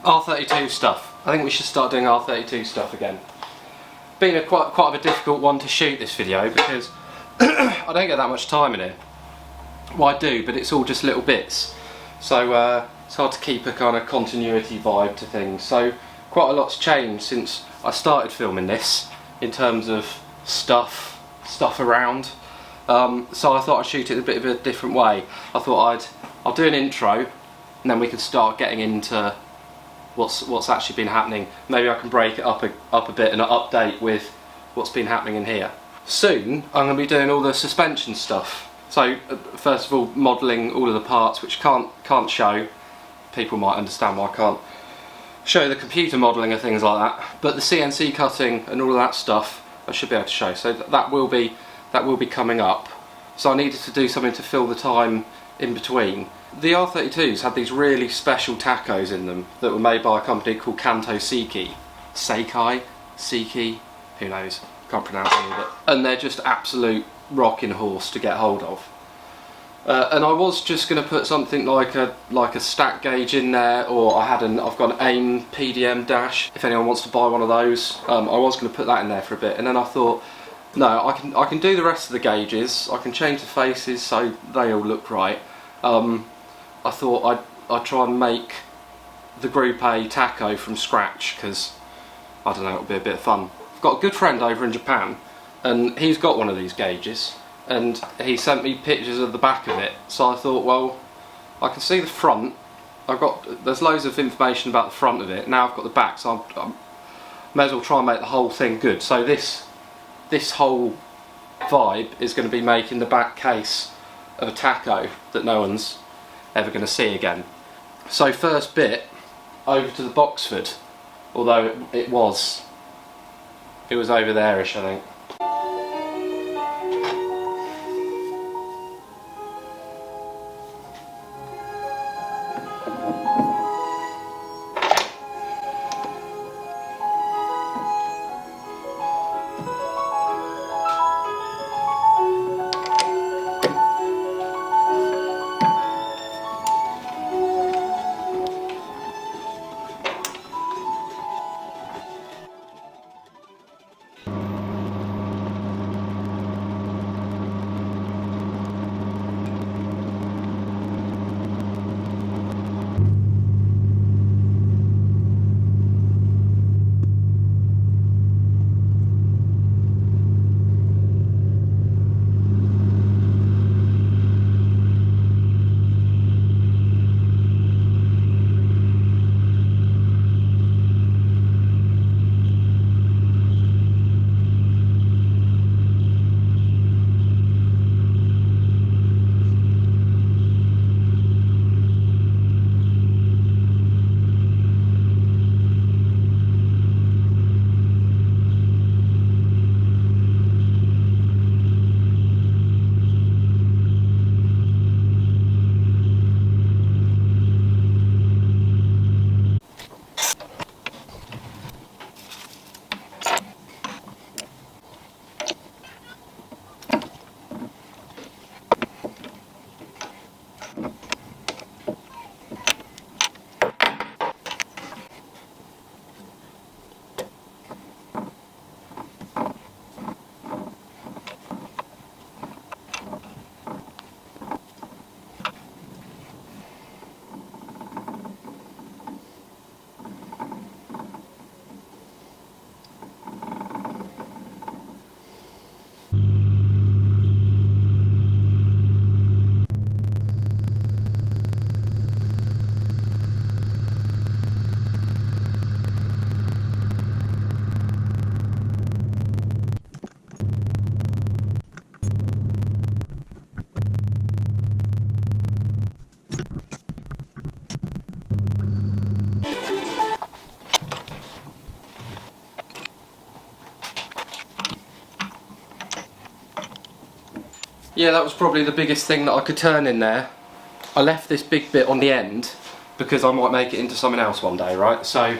R32 stuff. I think we should start doing R32 stuff again. Been quite a difficult one to shoot this video because I don't get that much time in it. Well, I do, but it's all just little bits. So it's hard to keep a kind of continuity vibe to things. So quite a lot's changed since I started filming this in terms of stuff around. So I thought I'd shoot it a bit of a different way. I thought I'll do an intro and then we can start getting into what's actually been happening. Maybe I can break it up a bit and update with what's been happening in here. Soon I'm going to be doing all the suspension stuff. So first of all, modelling all of the parts, which can't show. People might understand why I can't show the computer modelling of things like that. But the CNC cutting and all of that stuff I should be able to show. So that will be coming up. So I needed to do something to fill the time in between. The R32s had these really special tachos in them that were made by a company called Kanto Seiki, who knows, can't pronounce any of it. And they're just absolute rocking horse to get hold of. And I was just going to put something like a stack gauge in there, or I've got an AIM PDM dash. If anyone wants to buy one of those, I was going to put that in there for a bit, and then I thought, no, I can do the rest of the gauges. I can change the faces so they all look right. I thought I'd try and make the Gr.A tacho from scratch because I don't know, it'll be a bit of fun. I've got a good friend over in Japan, and he's got one of these gauges, and he sent me pictures of the back of it. So I thought, well, I can see the front. There's loads of information about the front of it. Now I've got the back, so I may as well try and make the whole thing good. So this whole vibe is going to be making the back case of a tacho that no one's ever going to see again. So first bit, over to the Boxfort, although it was over there-ish, I think. Yeah, that was probably the biggest thing that I could turn in there. I left this big bit on the end because I might make it into something else one day, right? So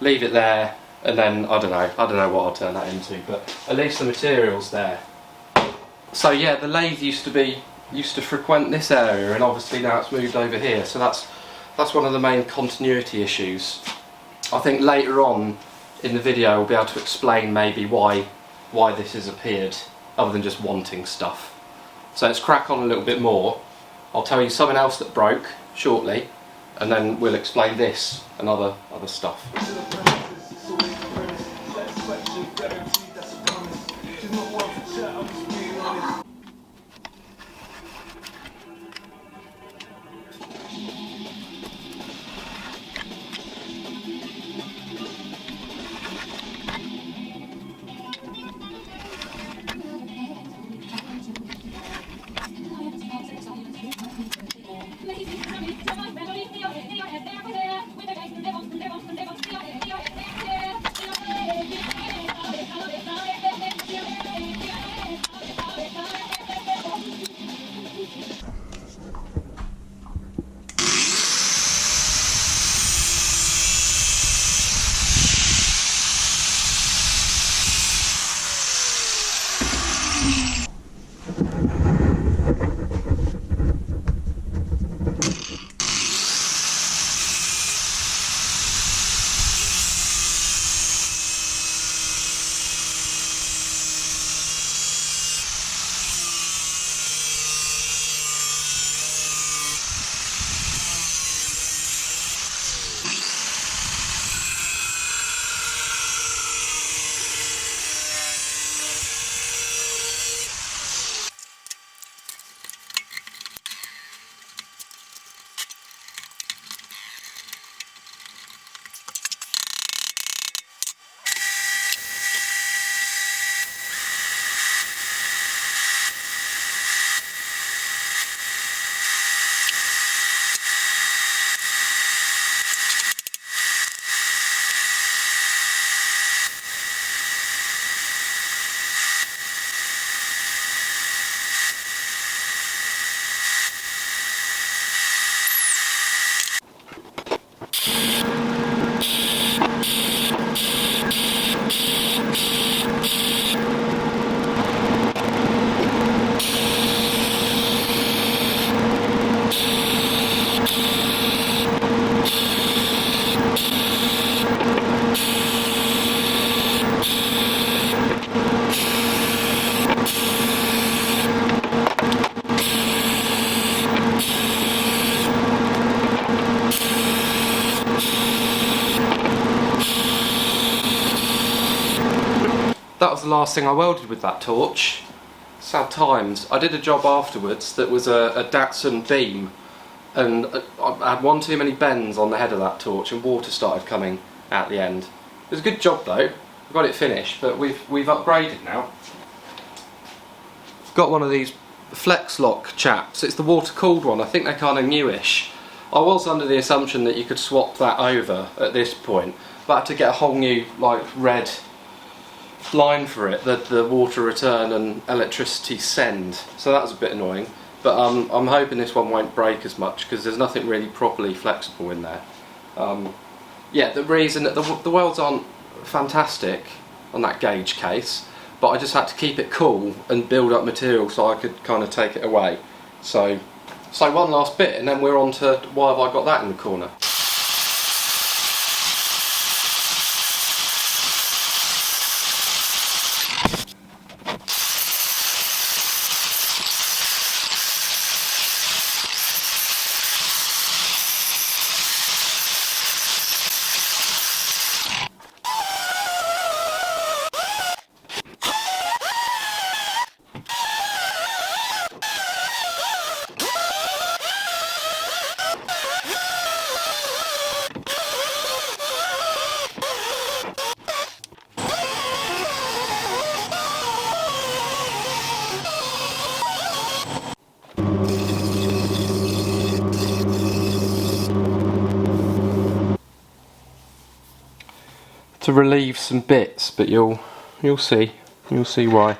leave it there, and then I don't know what I'll turn that into, but at least the material's there. So yeah, the lathe used to frequent this area, and obviously now it's moved over here. So that's one of the main continuity issues I think later on in the video I'll be able to explain maybe why this has appeared, other than just wanting stuff. So let's crack on a little bit more. I'll tell you something else that broke shortly, and then we'll explain this and other stuff. That was the last thing I welded with that torch. Sad times. I did a job afterwards that was a Datsun beam, and I had one too many bends on the head of that torch and water started coming out the end. It was a good job though. I got it finished, but we've upgraded now. Got one of these flex lock chaps. It's the water cooled one. I think they're kind of newish. I was under the assumption that you could swap that over at this point, but I had to get a whole new like red line for it, the water return and electricity send, so that was a bit annoying, but I'm hoping this one won't break as much because there's nothing really properly flexible in there. Yeah, the reason that the welds aren't fantastic on that gauge case, but I just had to keep it cool and build up material so I could kind of take it away. So one last bit and then we're on to why have I got that in the corner. To relieve some bits, but you'll see why.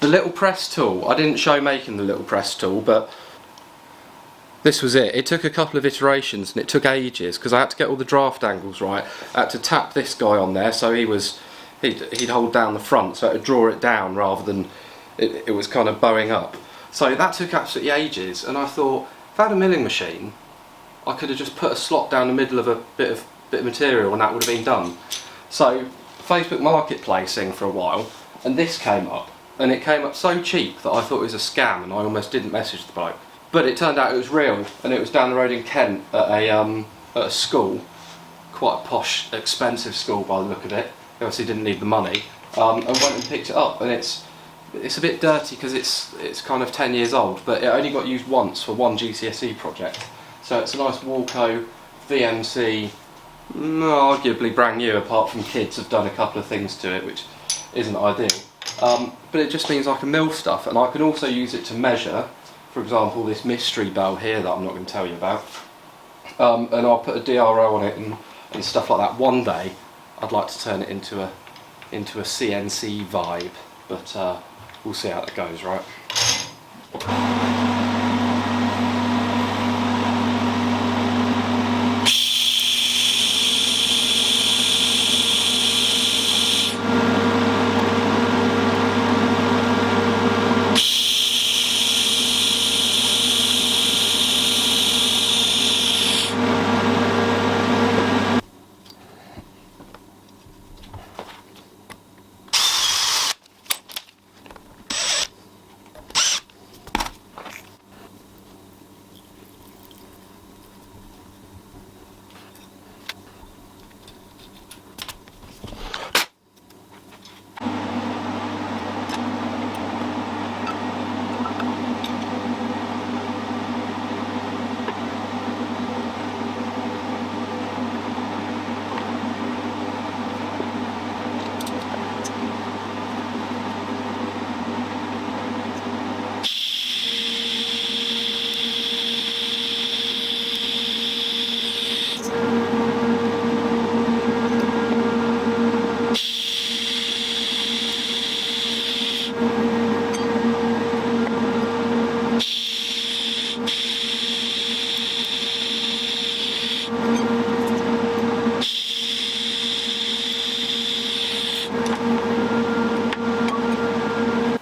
The little press tool, I didn't show making the little press tool, but this was it. It took a couple of iterations and it took ages because I had to get all the draft angles right. I had to tap this guy on there so he'd hold down the front, so it would draw it down rather than it was kind of bowing up. So that took absolutely ages, and I thought, if I had a milling machine, I could have just put a slot down the middle of a bit of material and that would have been done. So Facebook marketplacing for a while, and this came up, and it came up so cheap that I thought it was a scam, and I almost didn't message the bloke. But it turned out it was real, and it was down the road in Kent at a school, quite a posh, expensive school by the look of it. They obviously didn't need the money, and went and picked it up. And it's a bit dirty because it's kind of 10 years old, but it only got used once for one GCSE project. So it's a nice Walco VMC, arguably brand new, apart from kids have done a couple of things to it, which isn't ideal. But it just means I can mill stuff, and I can also use it to measure. For example, this mystery bell here that I'm not going to tell you about, and I'll put a Gr.A on it and stuff like that. One day I'd like to turn it into a CNC vibe, but we'll see how that goes, right?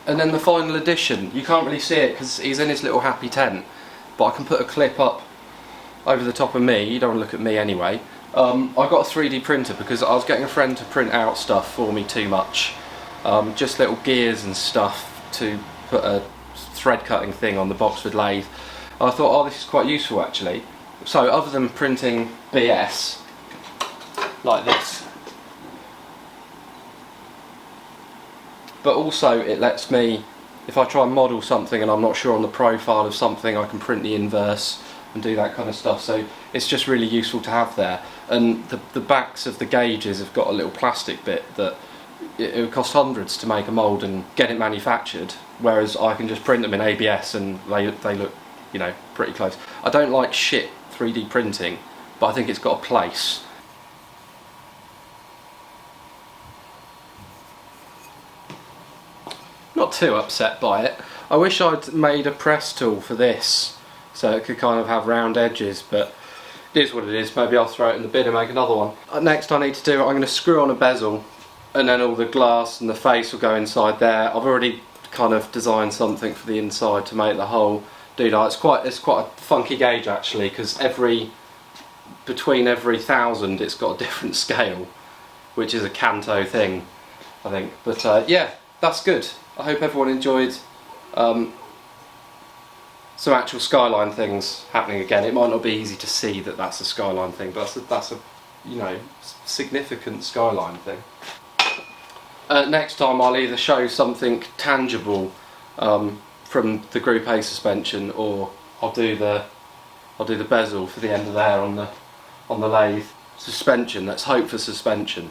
And then the final edition, you can't really see it because he's in his little happy tent, but I can put a clip up over the top of me. You don't want to look at me anyway. I got a 3D printer because I was getting a friend to print out stuff for me too much, just little gears and stuff to put a thread cutting thing on the Boxfort lathe. I thought, oh, this is quite useful actually. So other than printing BS like this, but also it lets me, if I try and model something and I'm not sure on the profile of something, I can print the inverse and do that kind of stuff. So it's just really useful to have there. And the backs of the gauges have got a little plastic bit that it would cost hundreds to make a mould and get it manufactured, whereas I can just print them in ABS and they look, you know, pretty close. I don't like shit 3D printing, but I think it's got a place. Not too upset by it. I wish I'd made a press tool for this so it could kind of have round edges, but it is what it is. Maybe I'll throw it in the bin and make another one. Next I need to do, I'm going to screw on a bezel and then all the glass and the face will go inside there. I've already kind of designed something for the inside to make the hole do that. It's quite a funky gauge actually, because between every 1,000 it's got a different scale, which is a Canto thing, I think. But yeah, that's good. I hope everyone enjoyed some actual skyline things happening again. It might not be easy to see that that's a skyline thing, but that's a you know, significant skyline thing. Next time I'll either show something tangible from the Gr.A suspension, or I'll do the bezel for the end of there on the lathe. Suspension, let's hope for suspension.